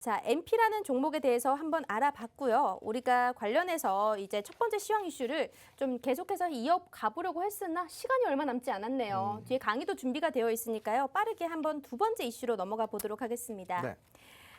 자, MP라는 종목에 대해서 한번 알아봤고요. 우리가 관련해서 이제 첫 번째 시황 이슈를 좀 계속해서 이어가 보려고 했으나 시간이 얼마 남지 않았네요. 뒤에 강의도 준비가 되어 있으니까요. 빠르게 한번 두 번째 이슈로 넘어가 보도록 하겠습니다. 네.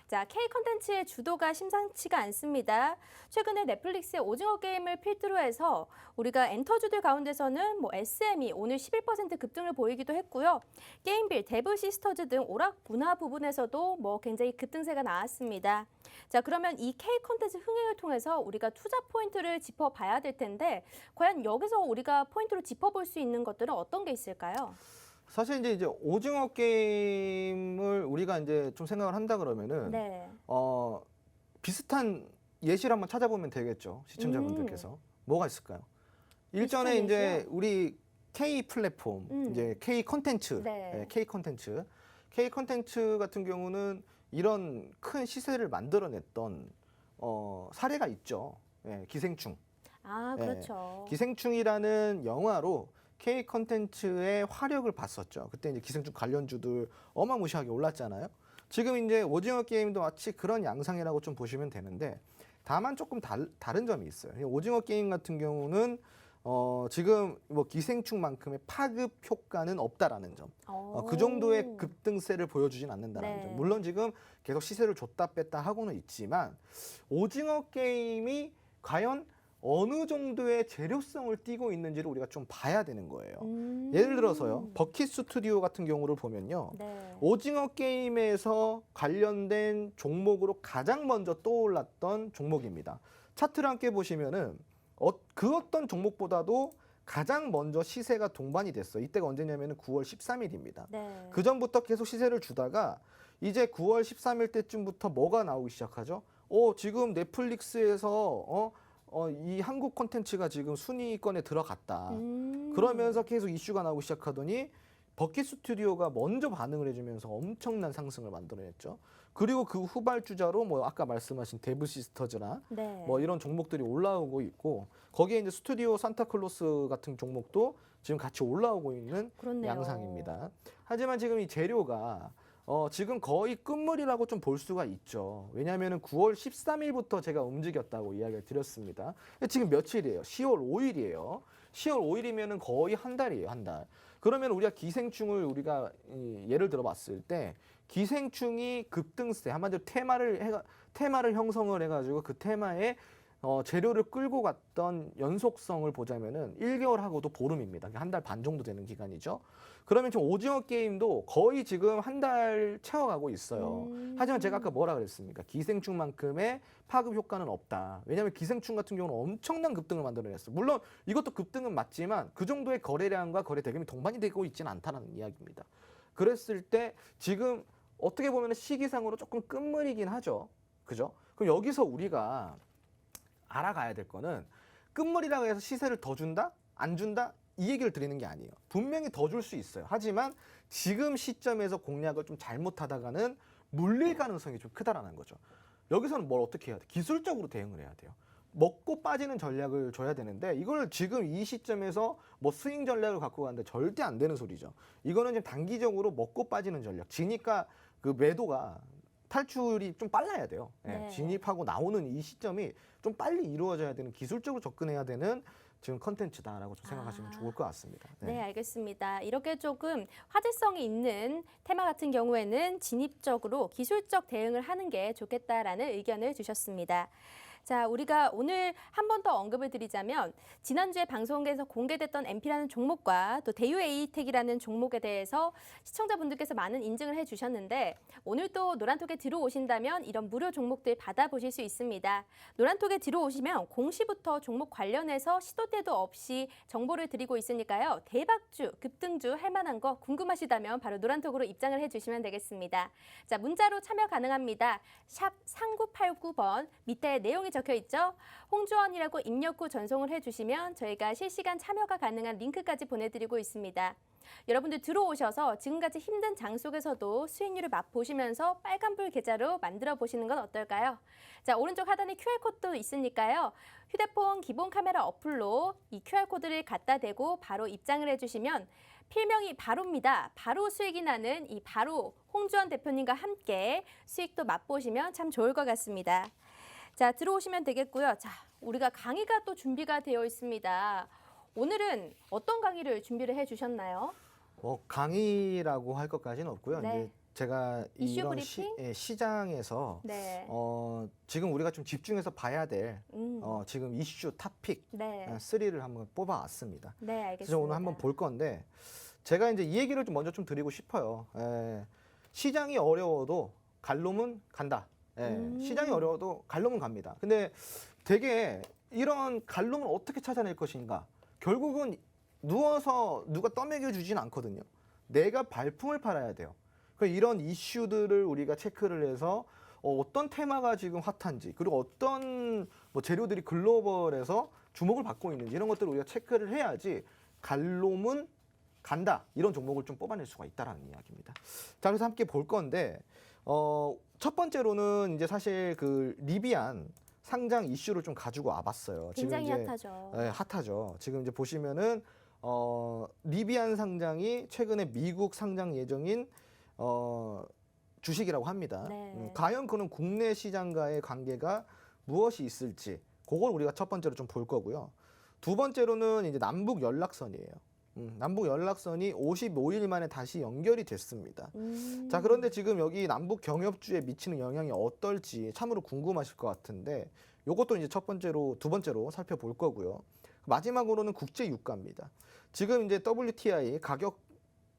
자, K 컨텐츠의 주도가 심상치가 않습니다. 최근에 넷플릭스의 오징어 게임을 필두로 해서 우리가 엔터주들 가운데서는 SM이 오늘 11% 급등을 보이기도 했고요. 게임빌, 데브 시스터즈 등 오락 문화 부분에서도 굉장히 급등세가 나왔습니다. 자, 그러면 이 K 컨텐츠 흥행을 통해서 우리가 투자 포인트를 짚어봐야 될 텐데 과연 여기서 우리가 포인트로 짚어볼 수 있는 것들은 어떤 게 있을까요? 사실 이제 오징어 게임을 우리가 이제 좀 생각을 한다 그러면은 네. 비슷한 예시를 한번 찾아보면 되겠죠. 시청자분들께서. 뭐가 있을까요? 일전에 비슷한 이제 예시요? 우리 K 플랫폼, 이제 K 컨텐츠, 네. K 컨텐츠, K 컨텐츠 같은 경우는 이런 큰 시세를 만들어냈던 사례가 있죠. 예, 기생충. 아, 예, 그렇죠. 기생충이라는 영화로 K 컨텐츠의 화력을 봤었죠. 그때 이제 기생충 관련주들 어마무시하게 올랐잖아요. 지금 이제 오징어 게임도 마치 그런 양상이라고 좀 보시면 되는데 다만 조금 다른 점이 있어요. 오징어 게임 같은 경우는 지금 기생충만큼의 파급 효과는 없다라는 점. 그 정도의 급등세를 보여주진 않는다는 네. 점. 물론 지금 계속 시세를 줬다 뺐다 하고는 있지만 오징어 게임이 과연 어느 정도의 재료성을 띠고 있는지를 우리가 좀 봐야 되는 거예요. 예를 들어서요. 버킷 스튜디오 같은 경우를 보면요. 네. 오징어 게임에서 관련된 종목으로 가장 먼저 떠올랐던 종목입니다. 차트를 함께 보시면은 그 어떤 종목보다도 가장 먼저 시세가 동반이 됐어요. 이때가 언제냐면은 9월 13일입니다. 네. 그 전부터 계속 시세를 주다가 이제 9월 13일 때쯤부터 뭐가 나오기 시작하죠? 지금 넷플릭스에서 이 한국 콘텐츠가 지금 순위권에 들어갔다. 그러면서 계속 이슈가 나오기 시작하더니 버킷 스튜디오가 먼저 반응을 해주면서 엄청난 상승을 만들어냈죠. 그리고 그 후발주자로 아까 말씀하신 데브 시스터즈나 네. 이런 종목들이 올라오고 있고 거기에 이제 스튜디오 산타클로스 같은 종목도 지금 같이 올라오고 있는 그렇네요. 양상입니다. 하지만 지금 이 재료가 지금 거의 끝물이라고 좀 볼 수가 있죠. 왜냐하면 9월 13일부터 제가 움직였다고 이야기를 드렸습니다. 지금 며칠이에요? 10월 5일이에요. 10월 5일이면 거의 한 달이에요, 한 달. 그러면 우리가 기생충을 예를 들어 봤을 때 기생충이 급등세, 한마디로 테마를 형성을 해가지고 그 테마에 재료를 끌고 갔던 연속성을 보자면은 1개월하고도 보름입니다. 한 달 반 정도 되는 기간이죠. 그러면 지금 오징어 게임도 거의 지금 한 달 채워가고 있어요. 하지만 제가 아까 뭐라 그랬습니까? 기생충만큼의 파급 효과는 없다. 왜냐하면 기생충 같은 경우는 엄청난 급등을 만들어냈어요. 물론 이것도 급등은 맞지만 그 정도의 거래량과 거래 대금이 동반이 되고 있지는 않다는 이야기입니다. 그랬을 때 지금 어떻게 보면 시기상으로 조금 끝물이긴 하죠. 그죠? 그럼 여기서 우리가 알아가야 될 거는 끝물이라고 해서 시세를 더 준다? 안 준다? 이 얘기를 드리는 게 아니에요. 분명히 더 줄 수 있어요. 하지만 지금 시점에서 공략을 좀 잘못하다가는 물릴 가능성이 좀 크다라는 거죠. 여기서는 뭘 어떻게 해야 돼? 기술적으로 대응을 해야 돼요. 먹고 빠지는 전략을 줘야 되는데 이걸 지금 이 시점에서 스윙 전략을 갖고 가는데 절대 안 되는 소리죠. 이거는 지금 단기적으로 먹고 빠지는 전략. 지니까 그 매도가 탈출이 좀 빨라야 돼요. 네. 진입하고 나오는 이 시점이 좀 빨리 이루어져야 되는 기술적으로 접근해야 되는 지금 컨텐츠다라고 좀 생각하시면 좋을 것 같습니다. 네, 알겠습니다. 이렇게 조금 화제성이 있는 테마 같은 경우에는 진입적으로 기술적 대응을 하는 게 좋겠다라는 의견을 주셨습니다. 자, 우리가 오늘 한 번 더 언급을 드리자면 지난주에 방송에서 공개됐던 MP라는 종목과 또 대유에이텍이라는 종목에 대해서 시청자분들께서 많은 인증을 해주셨는데 오늘 또 노란톡에 들어오신다면 이런 무료 종목들 받아보실 수 있습니다. 노란톡에 들어오시면 공시부터 종목 관련해서 시도 때도 없이 정보를 드리고 있으니까요. 대박주, 급등주 할 만한 거 궁금하시다면 바로 노란톡으로 입장을 해주시면 되겠습니다. 자, 문자로 참여 가능합니다. 샵 3989번 밑에 내용이 적혀 있죠. 홍주원이라고 입력 후 전송을 해주시면 저희가 실시간 참여가 가능한 링크까지 보내드리고 있습니다. 여러분들 들어오셔서 지금같이 힘든 장 속에서도 수익률을 맛보시면서 빨간불 계좌로 만들어 보시는 건 어떨까요? 자, 오른쪽 하단에 QR코드도 있으니까요. 휴대폰 기본 카메라 어플로 이 QR코드를 갖다 대고 바로 입장을 해주시면 필명이 바로입니다. 바로 수익이 나는 이 바로 홍주원 대표님과 함께 수익도 맛보시면 참 좋을 것 같습니다. 자, 들어오시면 되겠고요. 자, 우리가 강의가 또 준비가 되어 있습니다. 오늘은 어떤 강의를 준비를 해주셨나요? 강의라고 할 것까지는 없고요. 네. 이제 제가 이슈 이런 브리핑? 시장에서 네. 지금 우리가 좀 집중해서 봐야 될 지금 이슈 토픽 네. 3를 한번 뽑아왔습니다. 네, 알겠습니다. 그래서 오늘 한번 볼 건데 제가 이제 이 얘기를 좀 먼저 좀 드리고 싶어요. 시장이 어려워도 갈놈은 간다. 시장이 어려워도 갈놈은 갑니다. 근데 되게 이런 갈놈을 어떻게 찾아낼 것인가? 결국은 누워서 누가 떠먹여 주진 않거든요. 내가 발품을 팔아야 돼요. 그러니까 이런 이슈들을 우리가 체크를 해서 어떤 테마가 지금 핫한지 그리고 어떤 뭐 재료들이 글로벌에서 주목을 받고 있는지 이런 것들을 우리가 체크를 해야지 갈놈은 간다 이런 종목을 좀 뽑아낼 수가 있다라는 이야기입니다. 자, 그래서 함께 볼 건데 첫 번째로는 이제 사실 그 리비안 상장 이슈를 좀 가지고 와봤어요. 굉장히 지금 이제, 핫하죠. 네, 핫하죠. 지금 이제 보시면은 리비안 상장이 최근에 미국 상장 예정인 주식이라고 합니다. 네. 과연 그는 국내 시장과의 관계가 무엇이 있을지 그걸 우리가 첫 번째로 좀 볼 거고요. 두 번째로는 이제 남북 연락선이에요. 남북 연락선이 55일 만에 다시 연결이 됐습니다. 자, 그런데 지금 여기 남북 경협주에 미치는 영향이 어떨지 참으로 궁금하실 것 같은데 요것도 이제 두 번째로 살펴볼 거고요. 마지막으로는 국제 유가입니다. 지금 이제 WTI 가격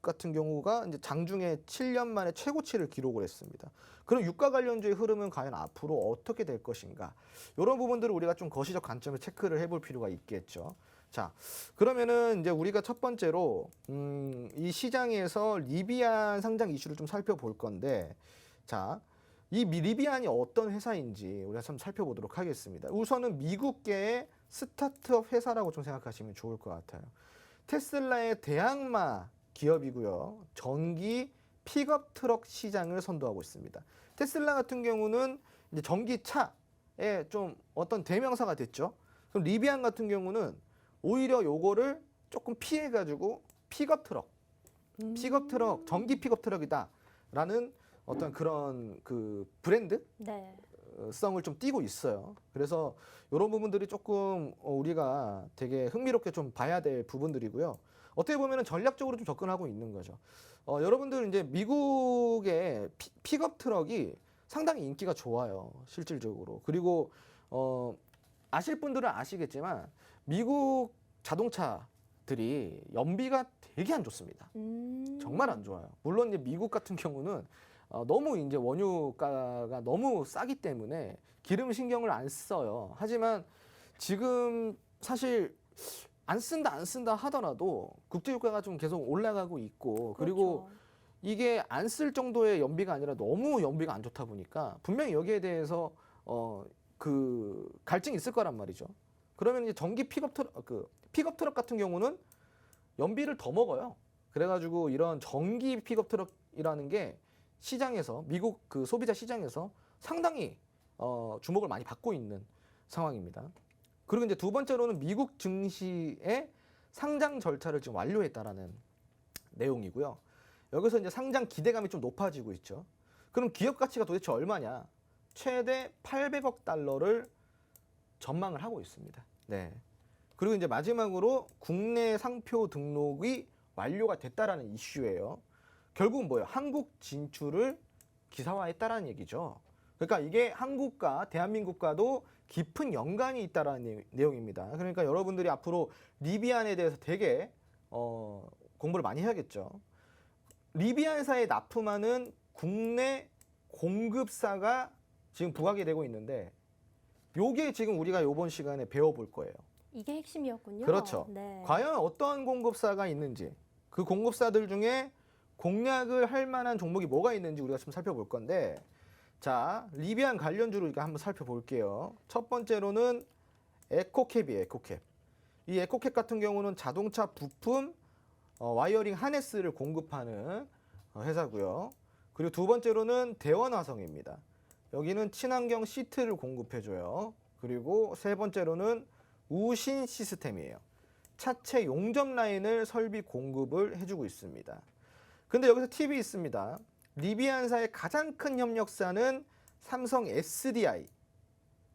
같은 경우가 이제 장중에 7년 만에 최고치를 기록을 했습니다. 그럼 유가 관련주의 흐름은 과연 앞으로 어떻게 될 것인가? 이런 부분들을 우리가 좀 거시적 관점을 체크를 해볼 필요가 있겠죠. 자, 그러면은 이제 우리가 첫 번째로 이 시장에서 리비안 상장 이슈를 좀 살펴볼 건데, 자, 이 리비안이 어떤 회사인지 우리가 좀 살펴보도록 하겠습니다. 우선은 미국계의 스타트업 회사라고 좀 생각하시면 좋을 것 같아요. 테슬라의 대항마 기업이고요. 전기 픽업 트럭 시장을 선도하고 있습니다. 테슬라 같은 경우는 이제 전기차의 좀 어떤 대명사가 됐죠. 그럼 리비안 같은 경우는 오히려 요거를 조금 피해가지고 픽업 트럭, 전기 픽업 트럭이다라는 어떤 그런 그 브랜드 네. 성을 좀 띠고 있어요. 그래서 이런 부분들이 조금 우리가 되게 흥미롭게 좀 봐야 될 부분들이고요. 어떻게 보면은 전략적으로 좀 접근하고 있는 거죠. 여러분들 이제 미국의 픽업 트럭이 상당히 인기가 좋아요. 실질적으로. 그리고 아실 분들은 아시겠지만 미국 자동차들이 연비가 되게 안 좋습니다. 정말 안 좋아요. 물론 이제 미국 같은 경우는 너무 이제 원유가가 너무 싸기 때문에 기름 신경을 안 써요. 하지만 지금 사실 안 쓴다 하더라도 국제유가가 좀 계속 올라가고 있고 그리고 그렇죠. 이게 안 쓸 정도의 연비가 아니라 너무 연비가 안 좋다 보니까 분명히 여기에 대해서 그 갈증이 있을 거란 말이죠. 그러면 이제 전기 픽업 트럭 같은 경우는 연비를 더 먹어요. 그래가지고 이런 전기 픽업 트럭이라는 게 시장에서 미국 그 소비자 시장에서 상당히 주목을 많이 받고 있는 상황입니다. 그리고 이제 두 번째로는 미국 증시의 상장 절차를 지금 완료했다라는 내용이고요. 여기서 이제 상장 기대감이 좀 높아지고 있죠. 그럼 기업 가치가 도대체 얼마냐? 최대 800억 달러를 전망을 하고 있습니다. 네. 그리고 이제 마지막으로 국내 상표 등록이 완료가 됐다라는 이슈예요. 결국은 뭐예요? 한국 진출을 기사화했다라는 얘기죠. 그러니까 이게 한국과 대한민국과도 깊은 연관이 있다라는 내용입니다. 그러니까 여러분들이 앞으로 리비안에 대해서 되게 공부를 많이 해야겠죠. 리비안사에 납품하는 국내 공급사가 지금 부각이 되고 있는데 요게 지금 우리가 이번 시간에 배워볼 거예요. 이게 핵심이었군요. 그렇죠. 네. 과연 어떤 공급사가 있는지 그 공급사들 중에 공략을 할 만한 종목이 뭐가 있는지 우리가 좀 살펴볼 건데 자, 리비안 관련주를 우리가 한번 살펴볼게요. 첫 번째로는 에코캡이에요. 에코캡. 이 에코캡 같은 경우는 자동차 부품 와이어링 하네스를 공급하는 회사고요. 그리고 두 번째로는 대원화성입니다. 여기는 친환경 시트를 공급해줘요. 그리고 세 번째로는 우신 시스템이에요. 차체 용접 라인을 설비 공급을 해주고 있습니다. 근데 여기서 팁이 있습니다. 리비안사의 가장 큰 협력사는 삼성 SDI.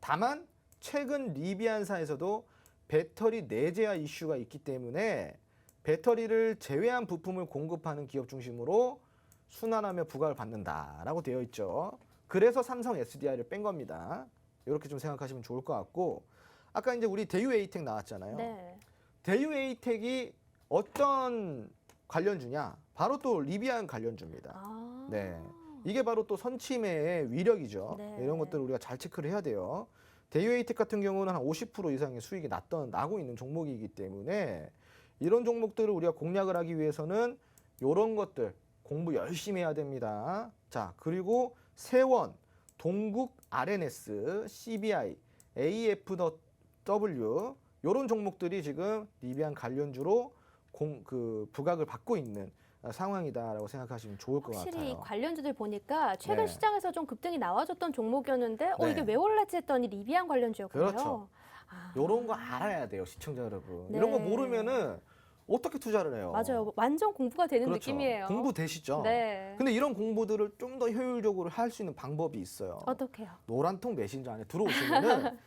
다만 최근 리비안사에서도 배터리 내재화 이슈가 있기 때문에 배터리를 제외한 부품을 공급하는 기업 중심으로 순환하며 부과를 받는다라고 되어 있죠. 그래서 삼성 SDI를 뺀 겁니다. 이렇게 좀 생각하시면 좋을 것 같고, 아까 이제 우리 대유 에이텍 나왔잖아요. 네. 대유 에이텍이 어떤 관련주냐? 바로 또 리비안 관련주입니다. 아. 네. 이게 바로 또 선침해의 위력이죠. 네. 이런 것들을 우리가 잘 체크를 해야 돼요. 대유 에이텍 같은 경우는 한 50% 이상의 수익이 나고 있는 종목이기 때문에 이런 종목들을 우리가 공략을 하기 위해서는 이런 것들 공부 열심히 해야 됩니다. 자, 그리고 세원, 동국 RNS, CBI, AFW 이런 종목들이 지금 리비안 관련주로 부각을 받고 있는 상황이다라고 생각하시면 좋을 것 확실히 같아요. 관련주들 보니까 최근 네. 시장에서 좀 급등이 나와줬던 종목이었는데 네. 이게 왜 올랐지 했더니 리비안 관련주였군요. 그렇죠. 아. 이런 거 알아야 돼요, 시청자 여러분. 네. 이런 거 모르면은 어떻게 투자를 해요? 맞아요. 완전 공부가 되는 그렇죠. 느낌이에요. 공부 되시죠? 네. 근데 이런 공부들을 좀 더 효율적으로 할 수 있는 방법이 있어요. 어떻게요? 노란통 메신저 안에 들어오시면은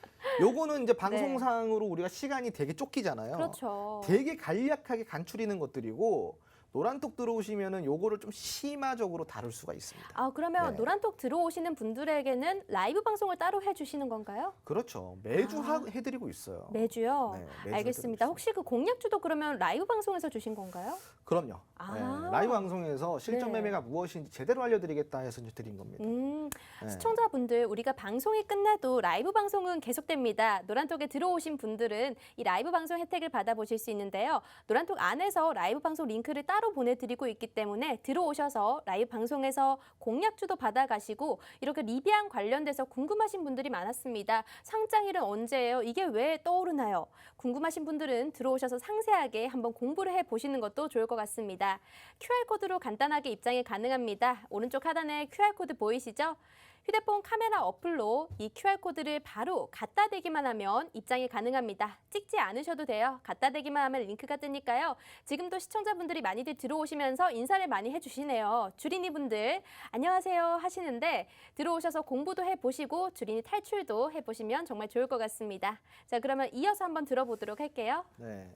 요거는 이제 방송상으로 우리가 시간이 되게 쫓기잖아요. 그렇죠. 되게 간략하게 간추리는 것들이고 노란톡 들어오시면은 요거를 좀 심화적으로 다룰 수가 있습니다. 아, 그러면 네. 노란톡 들어오시는 분들에게는 라이브 방송을 따로 해주시는 건가요? 그렇죠. 매주 아. 해드리고 있어요. 매주요? 네, 매주 알겠습니다. 해드리고 혹시 그 공략주도 그러면 라이브 방송에서 주신 건가요? 그럼요. 아. 네, 라이브 방송에서 실전 네. 매매가 무엇인지 제대로 알려드리겠다 해서 이제 드린 겁니다. 네. 시청자분들, 우리가 방송이 끝나도 라이브 방송은 계속됩니다. 노란톡에 들어오신 분들은 이 라이브 방송 혜택을 받아보실 수 있는데요. 노란톡 안에서 라이브 방송 링크를 따로 보내드리고 있기 때문에 들어오셔서 라이브 방송에서 공략주도 받아가시고 이렇게 리비안 관련돼서 궁금하신 분들이 많았습니다. 상장일은 언제예요? 이게 왜 떠오르나요? 궁금하신 분들은 들어오셔서 상세하게 한번 공부를 해보시는 것도 좋을 것 같습니다. QR코드로 간단하게 입장이 가능합니다. 오른쪽 하단에 QR코드 보이시죠? 휴대폰 카메라 어플로 이 QR코드를 바로 갖다 대기만 하면 입장이 가능합니다. 찍지 않으셔도 돼요. 갖다 대기만 하면 링크가 뜨니까요. 지금도 시청자분들이 많이들 들어오시면서 인사를 많이 해주시네요. 주린이 분들 안녕하세요 하시는데 들어오셔서 공부도 해보시고 주린이 탈출도 해보시면 정말 좋을 것 같습니다. 자, 그러면 이어서 한번 들어보도록 할게요. 네.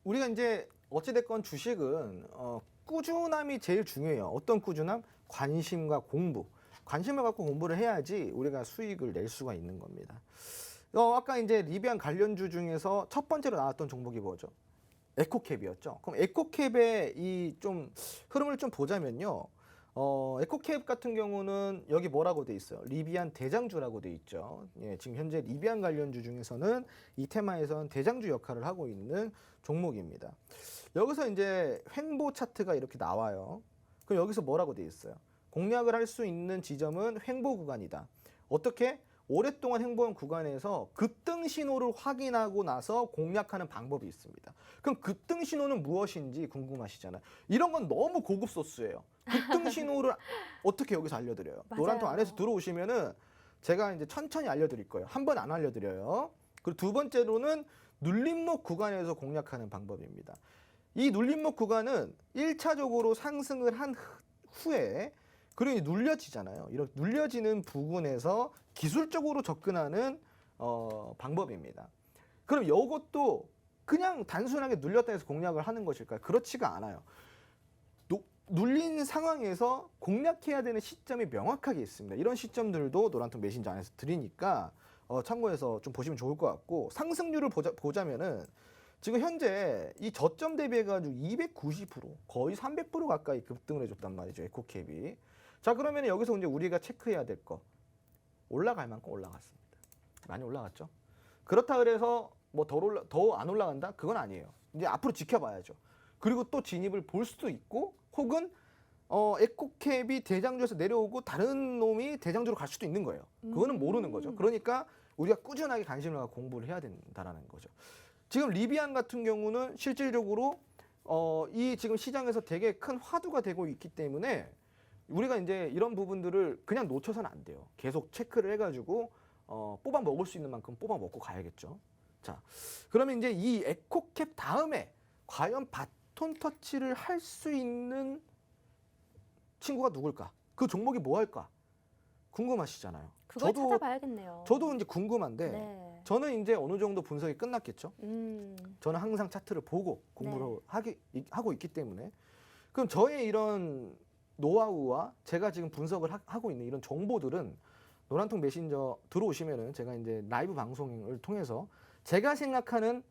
우리가 이제 어찌됐건 주식은 꾸준함이 제일 중요해요. 어떤 꾸준함? 관심과 공부. 관심을 갖고 공부를 해야지 우리가 수익을 낼 수가 있는 겁니다. 아까 이제 리비안 관련주 중에서 첫 번째로 나왔던 종목이 뭐죠? 에코캡이었죠. 그럼 에코캡의 이 좀 흐름을 좀 보자면요. 에코캡 같은 경우는 여기 뭐라고 돼 있어요? 리비안 대장주라고 돼 있죠. 예, 지금 현재 리비안 관련주 중에서는 이 테마에서는 대장주 역할을 하고 있는 종목입니다. 여기서 이제 횡보 차트가 이렇게 나와요. 그럼 여기서 뭐라고 돼 있어요? 공략을 할 수 있는 지점은 횡보 구간이다. 어떻게? 오랫동안 횡보한 구간에서 급등 신호를 확인하고 나서 공략하는 방법이 있습니다. 그럼 급등 신호는 무엇인지 궁금하시잖아요. 이런 건 너무 고급 소스예요. 급등 신호를 어떻게 여기서 알려드려요? 맞아요. 노란통 안에서 들어오시면은 제가 이제 천천히 알려드릴 거예요. 한 번 안 알려드려요. 그리고 두 번째로는 눌림목 구간에서 공략하는 방법입니다. 이 눌림목 구간은 1차적으로 상승을 한 후에 그리고 눌려지잖아요. 이렇게 눌려지는 부분에서 기술적으로 접근하는 방법입니다. 그럼 이것도 그냥 단순하게 눌렸다 해서 공략을 하는 것일까요? 그렇지가 않아요. 눌린 상황에서 공략해야 되는 시점이 명확하게 있습니다. 이런 시점들도 노란통 메신저 안에서 드리니까 참고해서 좀 보시면 좋을 것 같고, 상승률을 보자면은 지금 현재 이 저점 대비해가지고 290% 거의 300% 가까이 급등을 해줬단 말이죠. 에코캡이. 자, 그러면 여기서 이제 우리가 체크해야 될 거, 올라갈 만큼 올라갔습니다. 많이 올라갔죠. 그렇다 그래서 뭐 더 안 올라간다? 그건 아니에요. 이제 앞으로 지켜봐야죠. 그리고 또 진입을 볼 수도 있고, 혹은 에코캡이 대장주에서 내려오고 다른 놈이 대장주로 갈 수도 있는 거예요. 그거는 모르는 거죠. 그러니까 우리가 꾸준하게 관심을 갖고 공부를 해야 된다는 거죠. 지금 리비안 같은 경우는 실질적으로 이 지금 시장에서 되게 큰 화두가 되고 있기 때문에 우리가 이제 이런 부분들을 그냥 놓쳐서는 안 돼요. 계속 체크를 해가지고 뽑아 먹을 수 있는 만큼 뽑아 먹고 가야겠죠. 자, 그러면 이제 이 에코캡 다음에 과연 바톤 터치를 할 수 있는 친구가 누굴까? 그 종목이 뭐 할까? 궁금하시잖아요. 그걸 찾아봐야겠네요. 저도 이제 궁금한데 네. 저는 이제 어느 정도 분석이 끝났겠죠. 음. 저는 항상 차트를 보고 공부를 네. 하고 있기 때문에 그럼 저의 이런 노하우와 제가 지금 분석을 하고 있는 이런 정보들은 노란통 메신저 들어오시면은 제가 이제 라이브 방송을 통해서 제가 생각하는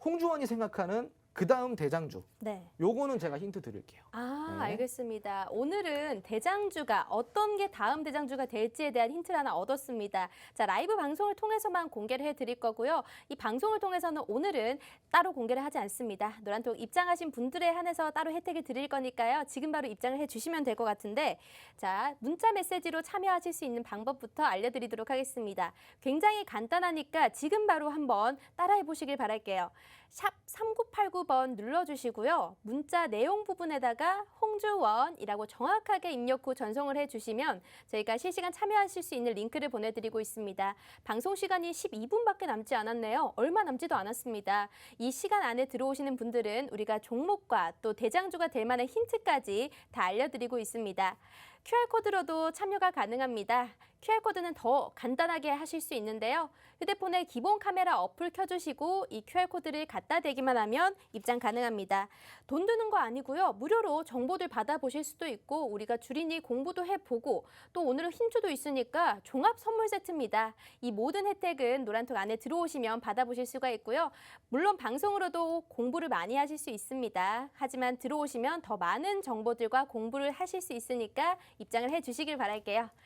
홍주원이 생각하는 그 다음 대장주 네. 요거는 제가 힌트 드릴게요. 아, 네. 알겠습니다. 오늘은 대장주가 어떤 게 다음 대장주가 될지에 대한 힌트를 하나 얻었습니다. 자, 라이브 방송을 통해서만 공개를 해드릴 거고요. 이 방송을 통해서는 오늘은 따로 공개를 하지 않습니다. 노란통 입장하신 분들에 한해서 따로 혜택을 드릴 거니까요. 지금 바로 입장을 해주시면 될 것 같은데 자, 문자 메시지로 참여하실 수 있는 방법부터 알려드리도록 하겠습니다. 굉장히 간단하니까 지금 바로 한번 따라해 보시길 바랄게요. 샵 3989번 눌러주시고요. 문자 내용 부분에다가 홍주원이라고 정확하게 입력 후 전송을 해주시면 저희가 실시간 참여하실 수 있는 링크를 보내드리고 있습니다. 방송 시간이 12분밖에 남지 않았네요. 얼마 남지도 않았습니다. 이 시간 안에 들어오시는 분들은 우리가 종목과 또 대장주가 될 만한 힌트까지 다 알려드리고 있습니다. QR코드로도 참여가 가능합니다. QR코드는 더 간단하게 하실 수 있는데요. 휴대폰에 기본 카메라 어플 켜주시고 이 QR코드를 갖다 대기만 하면 입장 가능합니다. 돈 드는 거 아니고요. 무료로 정보들 받아보실 수도 있고 우리가 주린이 공부도 해보고 또 오늘은 힌트도 있으니까 종합 선물 세트입니다. 이 모든 혜택은 노란톡 안에 들어오시면 받아보실 수가 있고요. 물론 방송으로도 공부를 많이 하실 수 있습니다. 하지만 들어오시면 더 많은 정보들과 공부를 하실 수 있으니까 입장을 해주시길 바랄게요.